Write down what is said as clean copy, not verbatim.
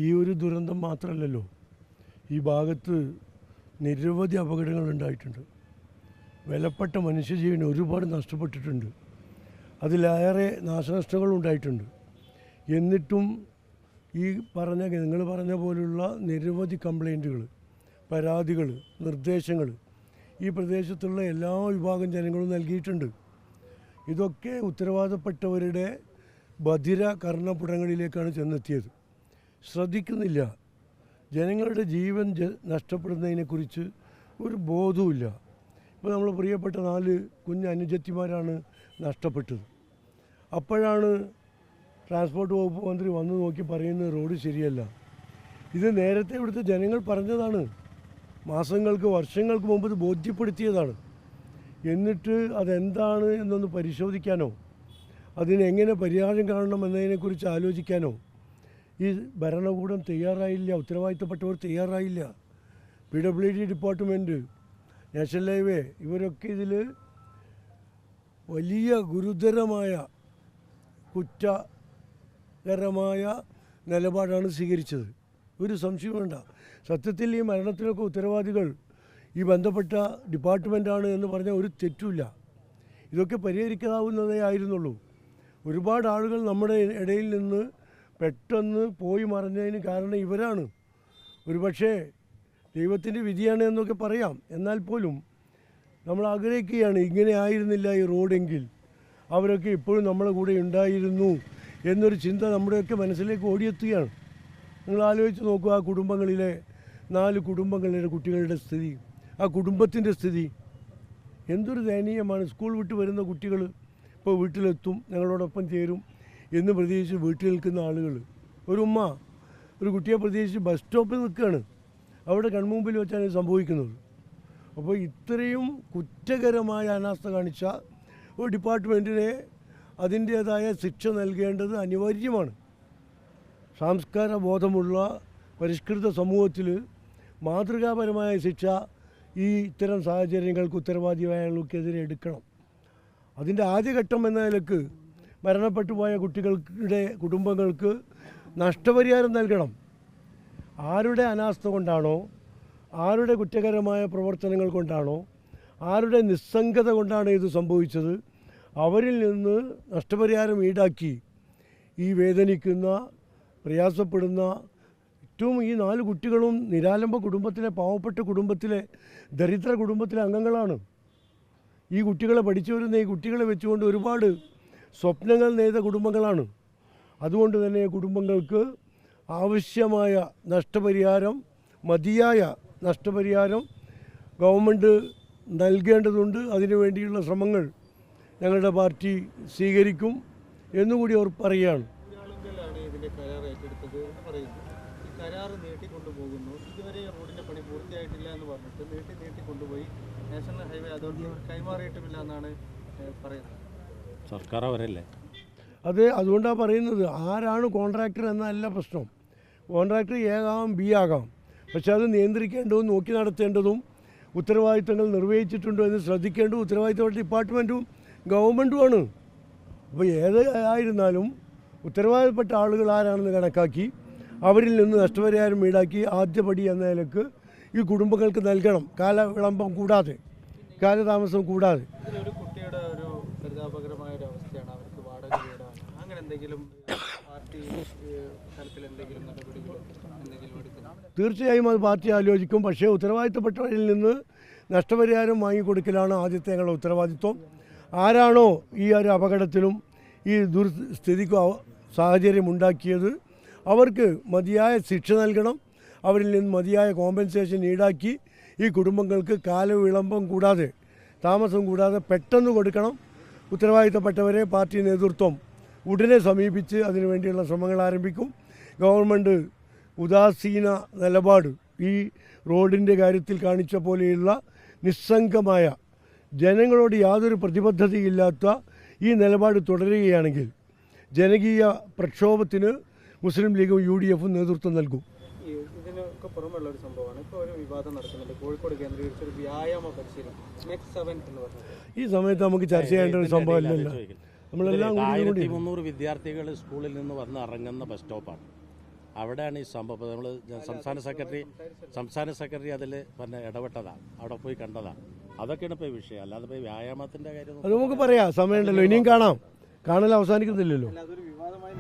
ഈ ഒരു ദുരന്തം മാത്രമല്ലല്ലോ, ഈ ഭാഗത്ത് നിരവധി അപകടങ്ങൾ ഉണ്ടായിട്ടുണ്ട്. വിലപ്പെട്ട മനുഷ്യജീവന് ഒരുപാട് നഷ്ടപ്പെട്ടിട്ടുണ്ട്. അതിലേറെ നാശനഷ്ടങ്ങളും ഉണ്ടായിട്ടുണ്ട്. എന്നിട്ടും ഈ നിങ്ങൾ പറഞ്ഞ പോലുള്ള നിരവധി കംപ്ലൈൻറ്റുകൾ, പരാതികൾ, നിർദ്ദേശങ്ങൾ ഈ പ്രദേശത്തുള്ള എല്ലാ വിഭാഗം ജനങ്ങളും നൽകിയിട്ടുണ്ട്. ഇതൊക്കെ ഉത്തരവാദപ്പെട്ടവരുടെ ബധിര കർണപുടങ്ങളിലേക്കാണ് ചെന്നെത്തിയത്. ശ്രദ്ധിക്കുന്നില്ല. ജനങ്ങളുടെ ജീവൻ നഷ്ടപ്പെടുന്നതിനെക്കുറിച്ച് ഒരു ബോധവുമില്ല. ഇപ്പോൾ നമ്മൾ പ്രിയപ്പെട്ട 4 കുഞ്ഞ് അനുജത്തിമാരാണ് നഷ്ടപ്പെട്ടത്. അപ്പോഴാണ് ട്രാൻസ്പോർട്ട് വകുപ്പ് മന്ത്രി വന്നു നോക്കി പറയുന്നത് റോഡ് ശരിയല്ല. ഇത് നേരത്തെ ഇവിടുത്തെ ജനങ്ങൾ പറഞ്ഞതാണ്. മാസങ്ങൾക്ക് വർഷങ്ങൾക്ക് മുമ്പ് ഇത് ബോധ്യപ്പെടുത്തിയതാണ്. എന്നിട്ട് അതെന്താണ് എന്നൊന്ന് പരിശോധിക്കാനോ അതിനെങ്ങനെ പരിഹാരം കാണണം എന്നതിനെക്കുറിച്ച് ആലോചിക്കാനോ ഈ ഭരണകൂടം തയ്യാറായില്ല. ഉത്തരവാദിത്തപ്പെട്ടവർ തയ്യാറായില്ല. PWD ഡിപ്പാർട്ട്മെൻറ്റ്, നാഷണൽ ഹൈവേ ഇവരൊക്കെ ഇതിൽ വലിയ ഗുരുതരമായ കുറ്റകരമായ നിലപാടാണ് സ്വീകരിച്ചത്. ഒരു സംശയം വേണ്ട. സത്യത്തിൽ ഈ മരണത്തിനൊക്കെ ഉത്തരവാദികൾ ഈ ബന്ധപ്പെട്ട ഡിപ്പാർട്ട്മെൻറ്റാണ് എന്ന് പറഞ്ഞാൽ ഒരു തെറ്റുമില്ല. ഇതൊക്കെ പരിഹരിക്കാവുന്നതേ ആയിരുന്നുള്ളൂ. ഒരുപാട് ആളുകൾ നമ്മുടെ ഇടയിൽ നിന്ന് പെട്ടെന്ന് പോയി മറഞ്ഞതിന് കാരണം ഇവരാണ്. ഒരുപക്ഷേ ദൈവത്തിൻ്റെ വിധിയാണ് എന്നൊക്കെ പറയാം. എന്നാൽ പോലും നമ്മൾ ആഗ്രഹിക്കുകയാണ് ഇങ്ങനെ ആയിരുന്നില്ല ഈ റോഡെങ്കിൽ അവരൊക്കെ ഇപ്പോഴും നമ്മളെ കൂടെ ഉണ്ടായിരുന്നു എന്നൊരു ചിന്ത നമ്മുടെയൊക്കെ മനസ്സിലേക്ക് ഓടിയെത്തുകയാണ്. നിങ്ങൾ ആലോചിച്ച് നോക്കുക, ആ കുടുംബങ്ങളിലെ 4 കുടുംബങ്ങളിലെ കുട്ടികളുടെ സ്ഥിതി, ആ കുടുംബത്തിൻ്റെ സ്ഥിതി എന്തൊരു ദയനീയമാണ്. സ്കൂൾ വിട്ട് വരുന്ന കുട്ടികൾ ഇപ്പോൾ വീട്ടിലെത്തും, ഞങ്ങളോടൊപ്പം ചേരും എന്ന് പ്രതീക്ഷിച്ച് വീട്ടിൽ നിൽക്കുന്ന ആളുകൾ. ഒരു ഉമ്മ ഒരു കുട്ടിയെ പ്രതീക്ഷിച്ച് ബസ് സ്റ്റോപ്പിൽ നിൽക്കുകയാണ്. അവിടെ കൺമുമ്പിൽ വെച്ചാണ് സംഭവിക്കുന്നത്. അപ്പോൾ ഇത്രയും കുറ്റകരമായ അനാസ്ഥ കാണിച്ച ഒരു ഡിപ്പാർട്ട്മെൻറ്റിനെ അതിൻ്റേതായ ശിക്ഷ നൽകേണ്ടത് അനിവാര്യമാണ്. സംസ്കാര ബോധമുള്ള പരിഷ്കൃത സമൂഹത്തിൽ മാതൃകാപരമായ ശിക്ഷ ഈ ഇത്തരം സാഹചര്യങ്ങൾക്ക് ഉത്തരവാദിയായവർക്കെതിരെ എടുക്കണം. അതിൻ്റെ ആദ്യഘട്ടം എന്ന നിലക്ക് മരണപ്പെട്ടു പോയ കുട്ടികളുടെ കുടുംബങ്ങൾക്ക് നഷ്ടപരിഹാരം നൽകണം. ആരുടെ അനാസ്ഥ കൊണ്ടാണോ, ആരുടെ കുറ്റകരമായ പ്രവർത്തനങ്ങൾ കൊണ്ടാണോ, ആരുടെ നിസ്സംഗത കൊണ്ടാണ് ഇത് സംഭവിച്ചത്, അവരിൽ നിന്ന് നഷ്ടപരിഹാരം ഈടാക്കി ഈ വേദനിക്കുന്ന, പ്രയാസപ്പെടുന്ന ഏറ്റവും ഈ 4 കുട്ടികളും നിരാലംബ കുടുംബത്തിലെ, പാവപ്പെട്ട കുടുംബത്തിലെ, ദരിദ്ര കുടുംബത്തിലെ അംഗങ്ങളാണ്. ഈ കുട്ടികളെ പഠിച്ചു വരുന്ന ഈ കുട്ടികളെ വെച്ചുകൊണ്ട് ഒരുപാട് സ്വപ്നങ്ങൾ നെയ്ത കുടുംബങ്ങളാണ്. അതുകൊണ്ട് തന്നെ കുടുംബങ്ങൾക്ക് ആവശ്യമായ നഷ്ടപരിഹാരം, മതിയായ നഷ്ടപരിഹാരം ഗവൺമെൻറ് നൽകേണ്ടതുണ്ട്. അതിനുവേണ്ടിയുള്ള ശ്രമങ്ങൾ ഞങ്ങളുടെ പാർട്ടി സ്വീകരിക്കും എന്നുകൂടി അവർ പറയുകയാണ്. ഇതുവരെ റോഡിന്റെ പണി പൂർത്തിയായിട്ടില്ല എന്ന് പറഞ്ഞിട്ട് നീട്ടിക്കൊണ്ടുപോയി നാഷണൽ ഹൈവേ അതോറിറ്റി കൈമാറിയിട്ടുമില്ല എന്നാണ് പറയുന്നത്. സർക്കാർ അവരല്ലേ അത്. അതുകൊണ്ടാണ് പറയുന്നത്, ആരാണ് കോൺട്രാക്ടർ എന്നല്ല പ്രശ്നം. കോൺട്രാക്ടർ എ ആകാം, ബി ആകാം. പക്ഷെ അത് നിയന്ത്രിക്കേണ്ടതും നോക്കി നടത്തേണ്ടതും ഉത്തരവാദിത്തങ്ങൾ നിർവഹിച്ചിട്ടുണ്ടോ എന്ന് ശ്രദ്ധിക്കേണ്ടതും ഉത്തരവാദിത്തപ്പെട്ട ഡിപ്പാർട്ട്മെൻറ്റും ഗവൺമെൻറ്റുമാണ്. അപ്പോൾ ഏത് ആയിരുന്നാലും ഉത്തരവാദിത്തപ്പെട്ട ആളുകൾ ആരാണെന്ന് കണക്കാക്കി അവരിൽ നിന്ന് നഷ്ടപരിഹാരം ഈടാക്കി ആദ്യപടി എന്ന നിലക്ക് ഈ കുടുംബങ്ങൾക്ക് നൽകണം. കാലവിളംബം കൂടാതെ, കാലതാമസം കൂടാതെ. ഒരു കുട്ടിയുടെ ഒരു പരിതാപകരമായ ഒരു അവസ്ഥയാണ്. അവർക്ക് വാടക വീടാണ്. അങ്ങനെ എന്തെങ്കിലും പാർട്ടി തലത്തിൽ എന്തെങ്കിലും നടപടികൾ എന്തെങ്കിലും എടുക്കണം? തീർച്ചയായും അത് പാർട്ടി ആലോചിക്കും. പക്ഷേ ഉത്തരവാദിത്തപ്പെട്ടവരിൽ നിന്ന് നഷ്ടപരിഹാരം വാങ്ങിക്കൊടുക്കലാണ് ആദ്യത്തെ ഞങ്ങളുടെ ഉത്തരവാദിത്വം. ആരാണോ ഈ ഒരു അപകടത്തിലും ഈ ദുർസ്ഥിതിക്കും സാഹചര്യം ഉണ്ടാക്കിയത് അവർക്ക് മതിയായ ശിക്ഷ നൽകണം. അവരിൽ നിന്ന് മതിയായ കോമ്പൻസേഷൻ ഈടാക്കി ഈ കുടുംബങ്ങൾക്ക് കാലവിളംബം കൂടാതെ, താമസം കൂടാതെ പെട്ടെന്ന് കൊടുക്കണം. ഉത്തരവാദിത്തപ്പെട്ടവരെ പാർട്ടി നേതൃത്വം ഉടനെ സമീപിച്ച് അതിനുവേണ്ടിയുള്ള ശ്രമങ്ങൾ ആരംഭിക്കും. ഗവൺമെൻറ് ഉദാസീന നിലപാട് ഈ റോഡിൻ്റെ കാര്യത്തിൽ കാണിച്ച പോലെയുള്ള നിസ്സംഗമായ, ജനങ്ങളോട് യാതൊരു പ്രതിബദ്ധതയില്ലാത്ത ഈ നിലപാട് തുടരുകയാണെങ്കിൽ ജനകീയ പ്രക്ഷോഭത്തിന് മുസ്ലിം ലീഗും UDF നേതൃത്വം നൽകും. ഇതിനൊക്കെ പുറമെയുള്ള ഒരു സംഭവമാണ് ഇപ്പോൾ ഒരു വിവാദം നടക്കുന്നുണ്ട്. കോഴിക്കോട് കേന്ദ്രീകരിച്ചൊരു വ്യായാമ പരിശീലനം നെക്സ്റ്റ് 7 എന്ന് പറഞ്ഞത് ഈ സമയത്ത് നമുക്ക് ചർച്ച ചെയ്യേണ്ട ഒരു സംഭവമല്ലല്ലോ. നമ്മളെല്ലാം 1300 വിദ്യാർത്ഥികൾ സ്കൂളിൽ നിന്ന് വന്ന് ഇറങ്ങുന്ന ബസ് സ്റ്റോപ്പാണ്. അവിടെയാണ് ഈ സംഭവം. നമ്മൾ സംസ്ഥാന സെക്രട്ടറി അതിൽ പിന്നെ ഇടപെട്ടതാണ്, അവിടെ പോയി കണ്ടതാണ്. അതൊക്കെയാണ് ഇപ്പോൾ വിഷയം. അല്ലാതെ ഇപ്പോൾ വ്യായാമത്തിൻ്റെ കാര്യം അത് നമുക്ക് പറയാം, സമയമുണ്ടല്ലോ, ഇനിയും കാണാം, കാണൽ അവസാനിക്കുന്നില്ലല്ലോ. അതൊരു വിവാദമായി